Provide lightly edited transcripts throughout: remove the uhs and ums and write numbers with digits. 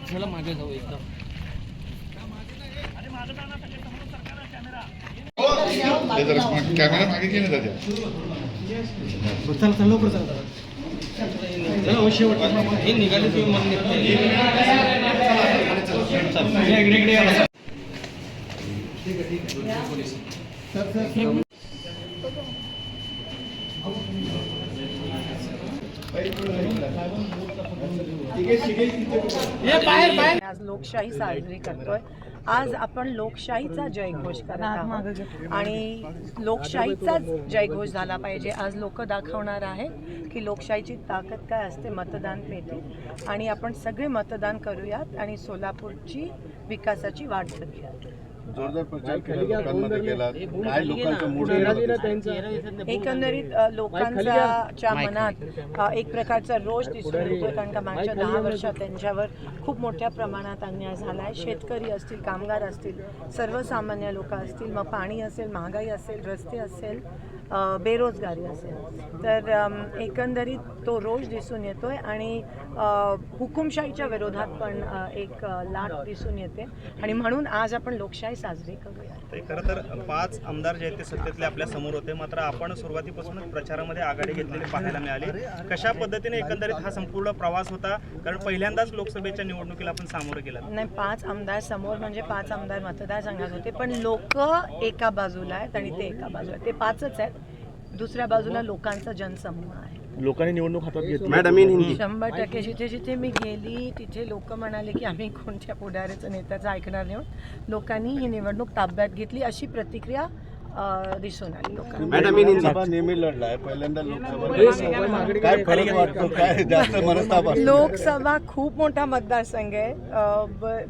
चला मागे जाऊ एकदम. कॅमेरा मागे घे ना त्याच्या. चला लवकर चला. चला शेवट हे निघाले तुम्ही मन निघते. इकडे ठीक आहे पोलीस आज लोकशाही साजरी करतोय. आज आपण लोकशाहीचा जयघोष करत आहोत आणि लोकशाहीचाच जयघोष झाला पाहिजे. आज लोक दाखवणार आहेत की लोकशाहीची ताकद काय असते मतदान पेटीत, आणि आपण सगळे मतदान करूयात आणि सोलापूरची विकासाची वाट धरूयात. जोरदार प्रचार केला लोकांमध्ये गेला. काय लोकांचं मूड एकंदरीत लोकांच्या मनात एक प्रकारचा रोष दिसून येतोय, कारण का मागच्या 10 वर्षात त्यांच्यावर खूप मोठ्या प्रमाणात अन्याय झाला आहे. शेतकरी असतील, कामगार असतील, सर्वसामान्य लोक असतील, मग पाणी असेल, महागाई असेल, रस्ते असेल, बेरोजगारी असेल, तर एकंदरीत तो रोष दिसून येतोय आणि हुकुमशाहीच्या विरोधात पण एक लाट दिसून येते, आणि म्हणून आज आपण लोकशाही साजरी करूया. खरं तर 5 आमदार जे आहेत ते सत्तेतले आपल्या समोर होते, मात्र आपण सुरुवातीपासूनच प्रचारामध्ये आघाडी घेतलेली पाहायला मिळाली. कशा पद्धतीने एकंदरीत हा संपूर्ण प्रवास होता, कारण पहिल्यांदाच लोकसभेच्या निवडणुकीला आपण सामोरं गेला. नाही, 5 आमदार समोर म्हणजे 5 आमदार मतदारसंघात होते, पण लोक एका बाजूला आहेत आणि ते एका बाजूला, ते 5च आहेत. दुसऱ्या बाजूला लोकांचा जनसमूह आहे. लोकांनी निवडणूक हातात घेतली. 100% जिथे जिथे मी गेली तिथे लोक म्हणाले की आम्ही कोणत्या पुढाऱ्याचं नेत्याचं ऐकणार नाही. लोकांनी ही निवडणूक ताब्यात घेतली अशी प्रतिक्रिया दिसून आली लोकांना. नेहमी लढलाय, पहिल्यांदा लोकसभा. काय फरक वाटतो, काय जास्त मनस्ताप? लोकसभा खूप मोठा मतदारसंघ आहे,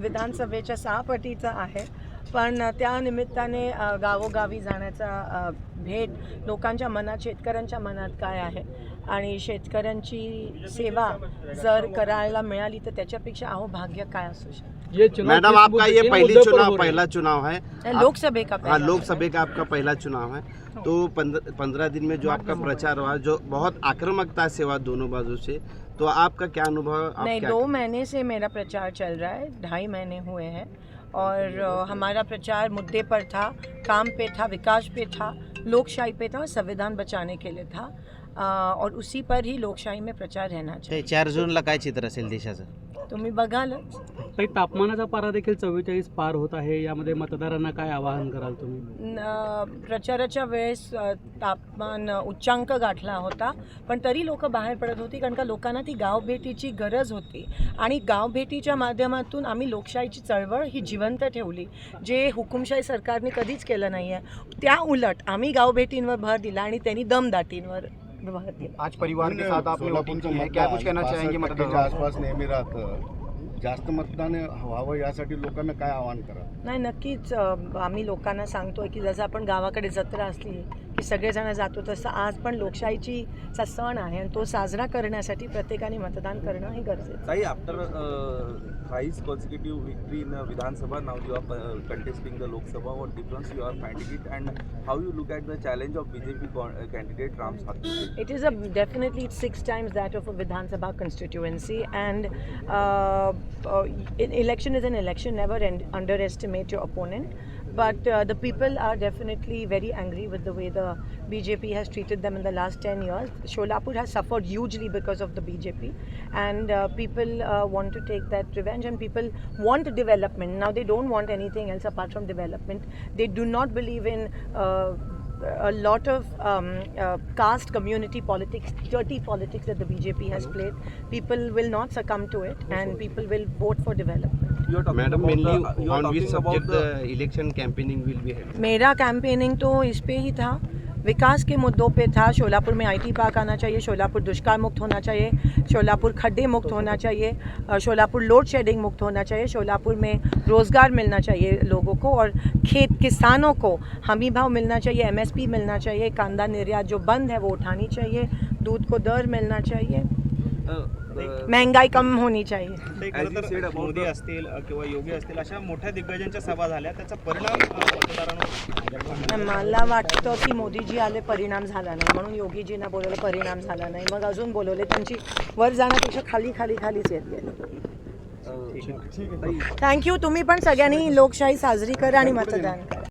विधानसभेच्या 6 पटीचा आहे, पण त्या निमित्ताने गावोगावी जाण्याचा भेट लोकांच्या मनात, शेतकऱ्यांच्या मनात काय आहे आणि शेतकऱ्यांची सेवा जर करायला मिळाली तर त्याच्यापेक्षा भाग्य काय असू शकते. मैडम, आपका ये पहला चुनाव है लोकसभा का लोकसभा का आपका पहला चुनाव है, तो 15 दिन में जो आपका प्रचार हुआ, जो बहुत आक्रामकता से हुआ दोनों बाजू से, तो आपका क्या अनुभव? नहीं, 2 महीने से मेरा प्रचार चल रहा है, 2.5 महीने हुए हैं, और हमारा प्रचार मुद्दे पर था, काम पे था, विकास पे था, लोकशाही पे था, संविधान बचाने के लिए था, और उसी पर ही लोकशाही में प्रचार रहना चाहिए. 4 जूनला काय चित्र असेल देशाचं? तुम्ही बघालच. काही तापमानाचा पारा देखील 44 पार होत आहे. यामध्ये मतदारांना काय आवाहन कराल तुम्ही? प्रचाराच्या वेळेस तापमान उच्चांक गाठला होता, पण तरी लोक बाहेर पडत होती, कारण का लोकांना ती गावभेटीची गरज होती, आणि गावभेटीच्या माध्यमातून आम्ही लोकशाहीची चळवळ ही जिवंत ठेवली, जे हुकुमशाही सरकारने कधीच केलं नाही आहे. त्या उलट आम्ही गावभेटींवर भर दिला आणि त्यांनी दमदाटींवर भर दिला. आज परिवार के साथ आपने वोटिंग की है, क्या कुछ कहना चाहेंगे मतदारांना? आसपास नेहमी राहतं, जास्त मतदान व्हावं यासाठी लोकांना काय आवाहन करा? नाही, नक्कीच आम्ही लोकांना सांगतोय की जसं आपण गावाकडे जत्रा असली की सगळेजण जातो, तसं आज पण लोकशाहीचा सण आहे आणि तो साजरा करण्यासाठी प्रत्येकाने मतदान करणं हे गरजेचं आहे. After thrice consecutive victory in Vidhan Sabha, now you are contesting the Lok Sabha. What difference you are finding it, and how you look at the challenge of BJP candidate Ram Sathpur? It is definitely 6 times that of a Vidhan Sabha constituency, and election is an election. Never underestimate your opponent. But the people are definitely very angry with the way the BJP has treated them in the last 10 years. Sholapur has suffered hugely because of the BJP, and people want to take that revenge, and people want development. Now they don't want anything else apart from development. They do not believe in a lot of caste community politics, dirty politics that the BJP has played. People will not succumb to it, and people will vote for development. Madam, mainly on which subject the election campaigning will be held? मेरा campaigning तो इस पे ही था, विकास के मुद्दों पे था. शोलापुर में IT park आना चाहिए, शोलापुर दुष्काल मुक्त होना चाहिए, शोलापुर खड्डे मुक्त होना चाहिए, शोलापुर लोड शेडिंग मुक्त होना चाहिए, शोलापुर में रोज़गार मिलना चाहिए लोगों को, और किसानों को हमी भाव मिलना चाहिए, MSP मिलना चाहिए, कांदा निर्यात जो बंद है वो उठानी चाहिए, दूध को दर मिलना चाहिए, महंगाई कम होनी चाहिए. ते As you खरं said तर about मोदी असतील किंवा योगी असतील अशा मोठ्या दिग्गजांच्या सभा झाल्या त्याचा परिणाम मतदारांवर मला वाटतं की मोदीजी आले परिणाम झाला नाही म्हणून योगीजींना बोलवलं परिणाम झाला नाही मग अजून बोलवले त्यांची वर जाण्यापेक्षा खालीच येत गेले. थँक्यू. तुम्ही पण सगळ्यांनी लोकशाही साजरी करा आणि मतदान करा.